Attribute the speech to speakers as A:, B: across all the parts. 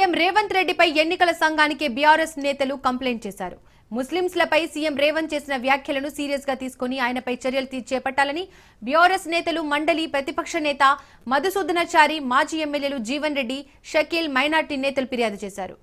A: CM Revanth రెడ్డిపై ఎన్నికల సంఘానికి బీఆర్ఎస్ నేతలు కంప్లైంట్ చేశారు. ముస్లింలపై సీఎం రేవంత్ చేసిన వ్యాఖ్యలను సీరియస్ గా తీసుకుని ఆయనపై చర్యలు చేపట్టాలని బీఆర్ఎస్ నేతలు మండలి ప్రతిపక్ష నేత మధుసూదనాచారి, మాజీ ఎమ్మెల్యేలు జీవన్ రెడ్డి, షకీల్, మైనార్టీ నేతలు ఫిర్యాదు చేశారు.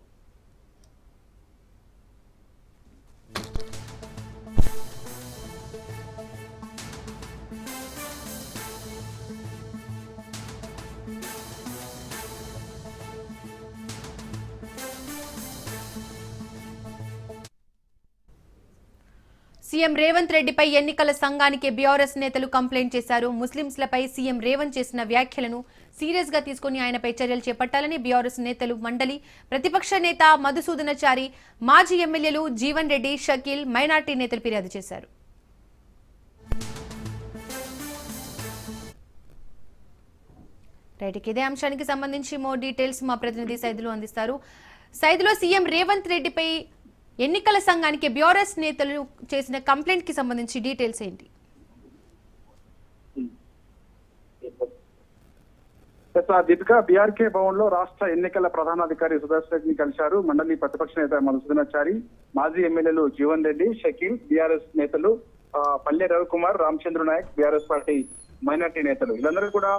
A: సీఎం రేవంత్ రెడ్డిపై ఎన్నికల సంఘానికి బీఆర్ఎస్ నేతలు కంప్లైంట్ చేశారు. ముస్లింలపై సీఎం రేవంత్ చేసిన వ్యాఖ్యలను సీరియస్ గా తీసుకుని ఆయనపై చర్యలు చేపట్టాలని బీఆర్ఎస్ నేతలు మండలి ప్రతిపక్ష నేత మధుసూదనాచారి, మాజీ ఎమ్మెల్యేలు జీవన్ రెడ్డి, షకీల్, మైనార్టీ నేతలు ఫిర్యాదు చేశారు. ఇదే అంశానికి సంబంధించి మోర్ డీటెయిల్స్ మా ప్రతినిధి సైదులు అందిస్తారు. సైదులో సీఎం రేవంత్ రెడ్డిపై ఎన్నికల సంఘానికి బీఆర్ఎస్ నేతలు చేసిన కంప్లైంట్ కి సంబంధించి డీటెయిల్స్ ఏంటి?
B: దీపిక, బీఆర్కే భవన్ లో రాష్ట్ర ఎన్నికల ప్రధానాధికారి సుదర్శన్ రెడ్డిని కలిశారు. మండలి ప్రతిపక్ష నేత మధుసూదనాచారి, మాజీ ఎమ్మెల్యేలు జీవన్ రెడ్డి, షకీల్, బీఆర్ఎస్ నేతలు Palle Ravikumar, Ramachandra Naik, BRS party minority నేతలు వీళ్ళందరూ కూడా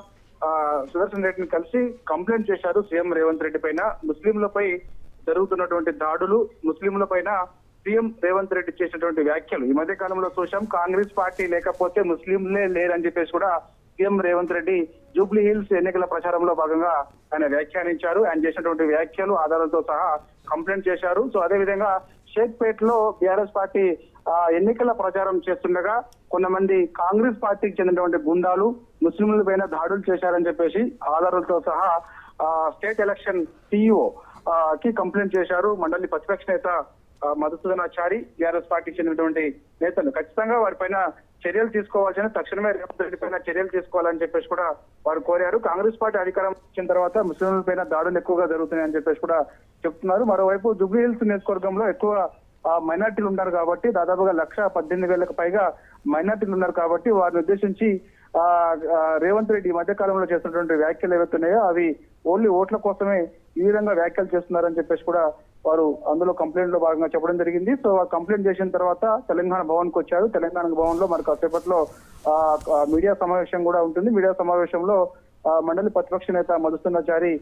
B: సుదర్శన్ రెడ్డిని కలిసి కంప్లైంట్ చేశారు. సీఎం రేవంత్ రెడ్డి పైన ముస్లింలపై జరుగుతున్నటువంటి దాడులు, ముస్లింల పైన సీఎం రేవంత్ రెడ్డి చేసినటువంటి వ్యాఖ్యలు ఈ మధ్య కాలంలో చూశాం. కాంగ్రెస్ పార్టీ లేకపోతే ముస్లింలే లేరని చెప్పేసి కూడా CM Revanth Reddy Jubilee hills ఎన్నికల ప్రచారంలో భాగంగా ఆయన వ్యాఖ్యానించారు. ఆయన చేసినటువంటి వ్యాఖ్యలు ఆధారాలతో సహా కంప్లైంట్ చేశారు. సో అదే విధంగా షేక్పేట్ లో బీఆర్ఎస్ పార్టీ ఎన్నికల ప్రచారం చేస్తుండగా కొంతమంది కాంగ్రెస్ పార్టీకి చెందినటువంటి గుండాలు ముస్లింల పైన దాడులు చేశారని చెప్పేసి ఆధారాలతో సహా స్టేట్ ఎలక్షన్ సిఇఓ కి కంప్లైంట్ చేశారు. మండలి ప్రతిపక్ష నేత మధుసూదనాచారి, బీఆర్ఎస్ పార్టీకి చెందినటువంటి నేతలు ఖచ్చితంగా వారిపైన చర్యలు తీసుకోవాల్సిన, తక్షణమే రేవంత్ రెడ్డి పైన చర్యలు తీసుకోవాలని చెప్పేసి కూడా వారు కోరారు. కాంగ్రెస్ పార్టీ అధికారం వచ్చిన తర్వాత ముస్లింల పైన దాడులు ఎక్కువగా జరుగుతున్నాయని చెప్పేసి కూడా చెప్తున్నారు. మరోవైపు జూబ్లీ హిల్స్ నియోజకవర్గంలో ఎక్కువ మైనార్టీలు ఉన్నారు కాబట్టి దాదాపుగా 1,18,000కు పైగా మైనార్టీలు ఉన్నారు కాబట్టి వారిని ఉద్దేశించి రేవంత్ రెడ్డి ఈ మధ్య కాలంలో చేస్తున్నటువంటి వ్యాఖ్యలు ఏవైతున్నాయో అవి ఓన్లీ ఓట్ల కోసమే ఈ విధంగా వ్యాఖ్యలు చేస్తున్నారని చెప్పేసి కూడా వారు అందులో కంప్లైంట్ లో భాగంగా చెప్పడం జరిగింది. సో ఆ కంప్లైంట్ చేసిన తర్వాత తెలంగాణ భవన్ కు వచ్చారు. తెలంగాణ భవన్ లో మరి కాసేపట్లో మీడియా సమావేశం కూడా ఉంటుంది. మీడియా సమావేశంలో మండలి ప్రతిపక్ష నేత మధుసూదనాచారి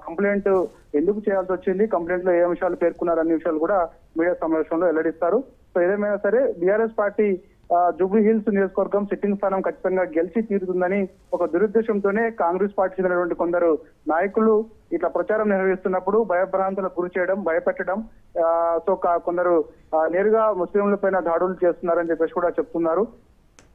B: కంప్లైంట్ ఎందుకు చేయాల్సి వచ్చింది, కంప్లైంట్ లో ఏ అంశాలు పేర్కొన్నారు అనే విషయాలు కూడా మీడియా సమావేశంలో వెల్లడిస్తారు. సో ఏదేమైనా సరే బీఆర్ఎస్ పార్టీ జూబ్లీ హిల్స్ నియోజకవర్గం సిట్టింగ్ స్థానం ఖచ్చితంగా గెలిచి తీరుతుందని ఒక దురుద్దేశంతోనే కాంగ్రెస్ పార్టీ చెందినటువంటి కొందరు నాయకులు ఇట్లా ప్రచారం నిర్వహిస్తున్నప్పుడు భయభ్రాంతులకు గురి చేయడం, భయపెట్టడం, సో కొందరు నేరుగా ముస్లింల పైన దాడులు చేస్తున్నారని చెప్పేసి కూడా చెప్తున్నారు.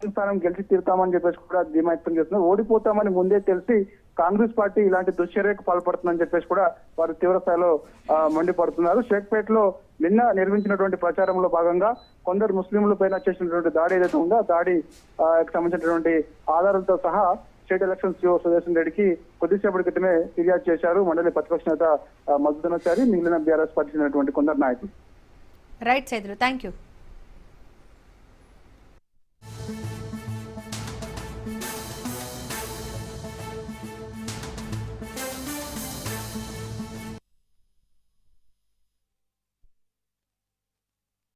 B: స్థానం గెలిచి తీరుతామని చెప్పేసి కూడా ధీమా వ్యక్తం చేస్తున్నారు. ఓడిపోతామని ముందే తెలిసి కాంగ్రెస్ పార్టీ ఇలాంటి దుశ్చర్యకు పాల్పడుతుందని చెప్పేసి కూడా వారు తీవ్ర స్థాయిలో మండిపడుతున్నారు. షేక్పేట్ లో నిన్న నిర్మించినటువంటి ప్రచారంలో భాగంగా కొందరు ముస్లింల పైన చేసినటువంటి దాడి ఏదైతే ఉందో ఆ దాడికి సంబంధించినటువంటి ఆధారాలతో సహా స్టేట్ ఎలక్షన్ సిఇఓ సుదర్శన్ రెడ్డికి కొద్దిసేపటి క్రితమే ఫిర్యాదు చేశారు మండలి ప్రతిపక్ష నేత మధుసూదనాచారి, మిగిలిన బీఆర్ఎస్ పార్టీ చెందినటువంటి కొందరు నాయకులు.
A: Right Saidulu, thank you.